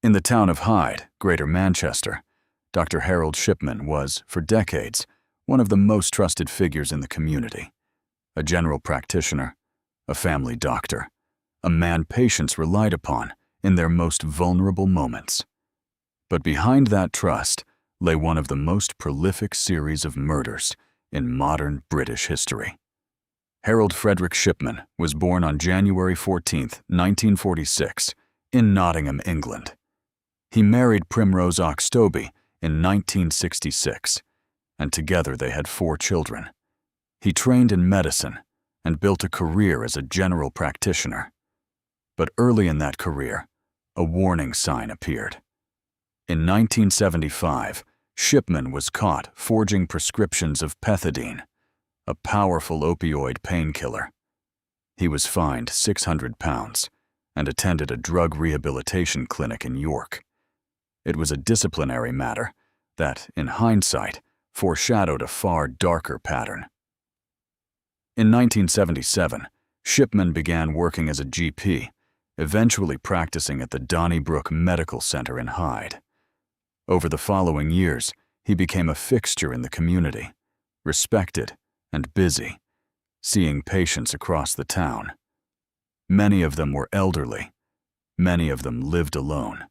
In the town of Hyde, Greater Manchester, Dr. Harold Shipman was, for decades, one of the most trusted figures in the community. A general practitioner, a family doctor, a man patients relied upon in their most vulnerable moments. But behind that trust lay one of the most prolific series of murders in modern British history. Harold Frederick Shipman was born on January 14, 1946, in Nottingham, England. He married Primrose Oxtoby in 1966, and together they had 4 children. He trained in medicine and built a career as a general practitioner. But early in that career, a warning sign appeared. In 1975, Shipman was caught forging prescriptions of pethidine, a powerful opioid painkiller. He was fined £600 and attended a drug rehabilitation clinic in York. It was a disciplinary matter that, in hindsight, foreshadowed a far darker pattern. In 1977, Shipman began working as a GP, eventually practicing at the Donnybrook Medical Center in Hyde. Over the following years, he became a fixture in the community, respected and busy, seeing patients across the town. Many of them were elderly. Many of them lived alone.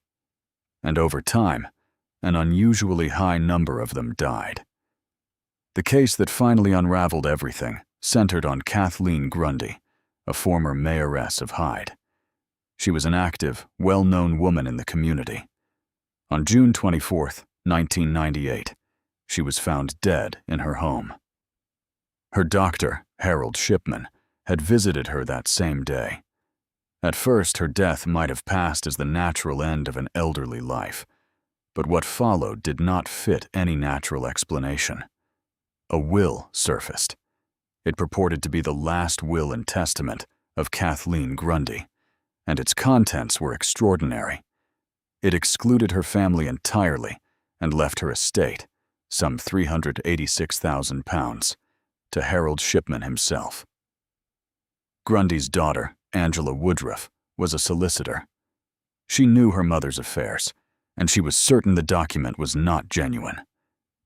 And over time, an unusually high number of them died. The case that finally unraveled everything centered on Kathleen Grundy, a former mayoress of Hyde. She was an active, well-known woman in the community. On June 24, 1998, she was found dead in her home. Her doctor, Harold Shipman, had visited her that same day. At first, her death might have passed as the natural end of an elderly life, but what followed did not fit any natural explanation. A will surfaced. It purported to be the last will and testament of Kathleen Grundy, and its contents were extraordinary. It excluded her family entirely and left her estate, some £386,000, to Harold Shipman himself. Grundy's daughter, Angela Woodruff, was a solicitor. She knew her mother's affairs, and she was certain the document was not genuine.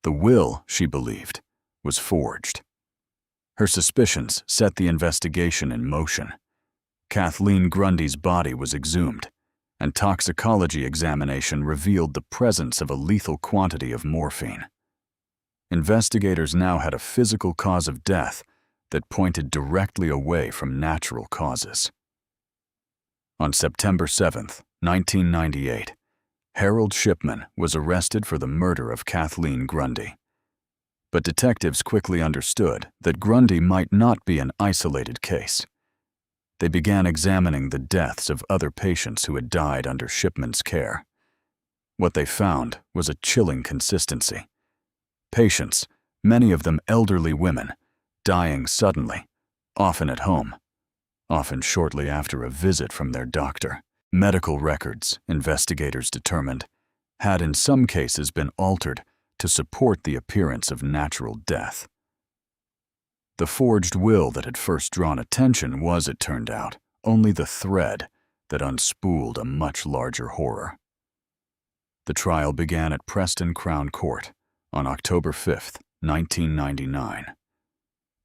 The will, she believed, was forged. Her suspicions set the investigation in motion. Kathleen Grundy's body was exhumed, and toxicology examination revealed the presence of a lethal quantity of morphine. Investigators now had a physical cause of death that pointed directly away from natural causes. On September 7, 1998, Harold Shipman was arrested for the murder of Kathleen Grundy. But detectives quickly understood that Grundy might not be an isolated case. They began examining the deaths of other patients who had died under Shipman's care. What they found was a chilling consistency. Patients, many of them elderly women, dying suddenly, often at home, often shortly after a visit from their doctor. Medical records, investigators determined, had in some cases been altered to support the appearance of natural death. The forged will that had first drawn attention was, it turned out, only the thread that unspooled a much larger horror. The trial began at Preston Crown Court on October 5, 1999.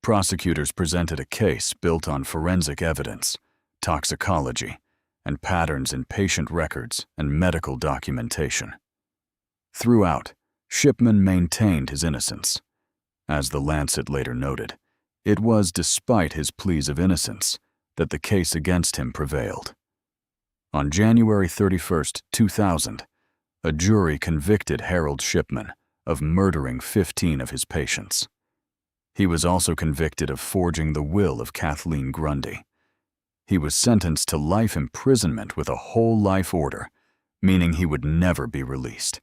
Prosecutors presented a case built on forensic evidence, toxicology, and patterns in patient records and medical documentation. Throughout, Shipman maintained his innocence. As the Lancet later noted, it was despite his pleas of innocence that the case against him prevailed. On January 31, 2000, a jury convicted Harold Shipman of murdering 15 of his patients. He was also convicted of forging the will of Kathleen Grundy. He was sentenced to life imprisonment with a whole life order, meaning he would never be released.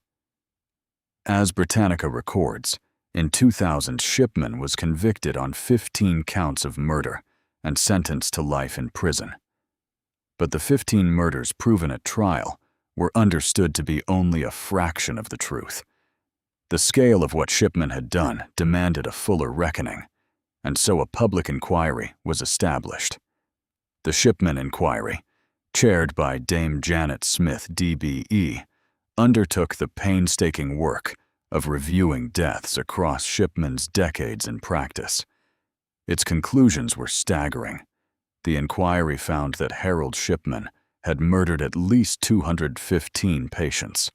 As Britannica records, in 2000, Shipman was convicted on 15 counts of murder and sentenced to life in prison. But the 15 murders proven at trial were understood to be only a fraction of the truth. The scale of what Shipman had done demanded a fuller reckoning, and so a public inquiry was established. The Shipman Inquiry, chaired by Dame Janet Smith DBE, undertook the painstaking work of reviewing deaths across Shipman's decades in practice. Its conclusions were staggering. The inquiry found that Harold Shipman had murdered at least 215 patients.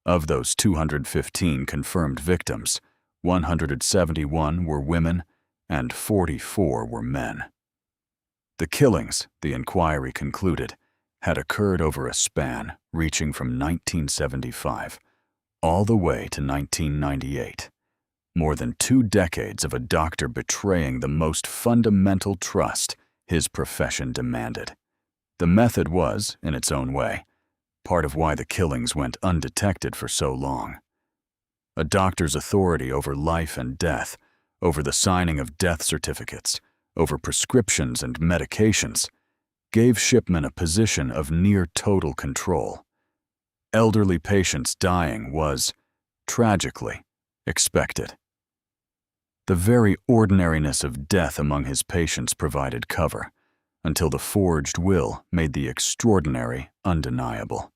Of those 215 confirmed victims, 171 were women and 44 were men. The killings, the inquiry concluded, had occurred over a span reaching from 1975 all the way to 1998. More than 2 decades of a doctor betraying the most fundamental trust his profession demanded. The method was, in its own way, part of why the killings went undetected for so long. A doctor's authority over life and death, over the signing of death certificates, over prescriptions and medications, gave Shipman a position of near total control. Elderly patients dying was, tragically, expected. The very ordinariness of death among his patients provided cover, until the forged will made the extraordinary undeniable.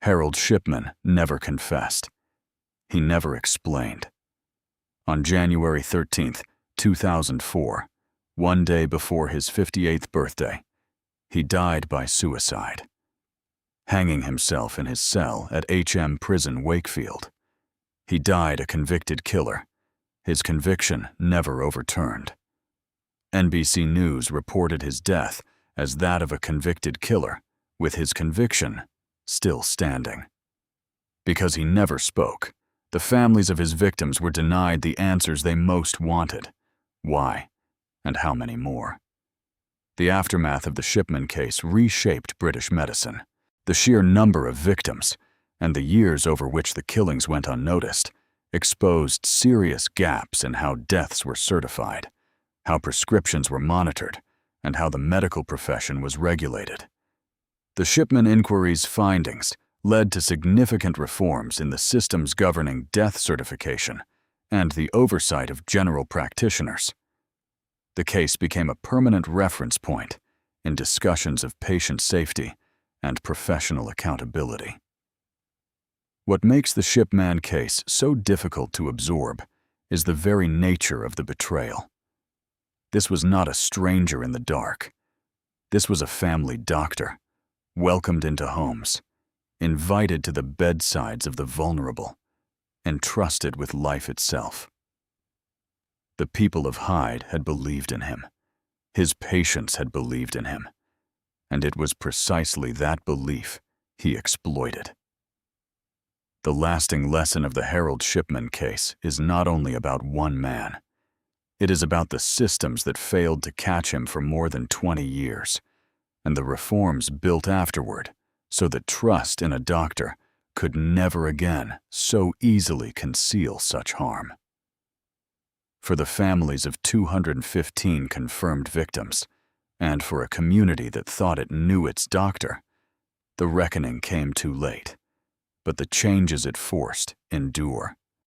Harold Shipman never confessed. He never explained. On January 13, 2004, one day before his 58th birthday, he died by suicide, hanging himself in his cell at HM Prison, Wakefield. He died a convicted killer, his conviction never overturned. NBC News reported his death as that of a convicted killer, with his conviction still standing. Because he never spoke, the families of his victims were denied the answers they most wanted. Why, and how many more? The aftermath of the Shipman case reshaped British medicine. The sheer number of victims, and the years over which the killings went unnoticed, exposed serious gaps in how deaths were certified, how prescriptions were monitored, and how the medical profession was regulated. The Shipman Inquiry's findings led to significant reforms in the systems governing death certification and the oversight of general practitioners. The case became a permanent reference point in discussions of patient safety and professional accountability. What makes the Shipman case so difficult to absorb is the very nature of the betrayal. This was not a stranger in the dark. This was a family doctor, welcomed into homes, invited to the bedsides of the vulnerable, entrusted with life itself. The people of Hyde had believed in him. His patients had believed in him. And it was precisely that belief he exploited. The lasting lesson of the Harold Shipman case is not only about one man. It is about the systems that failed to catch him for more than 20 years, and the reforms built afterward so that trust in a doctor could never again so easily conceal such harm. For the families of 215 confirmed victims, and for a community that thought it knew its doctor, the reckoning came too late, but the changes it forced endure.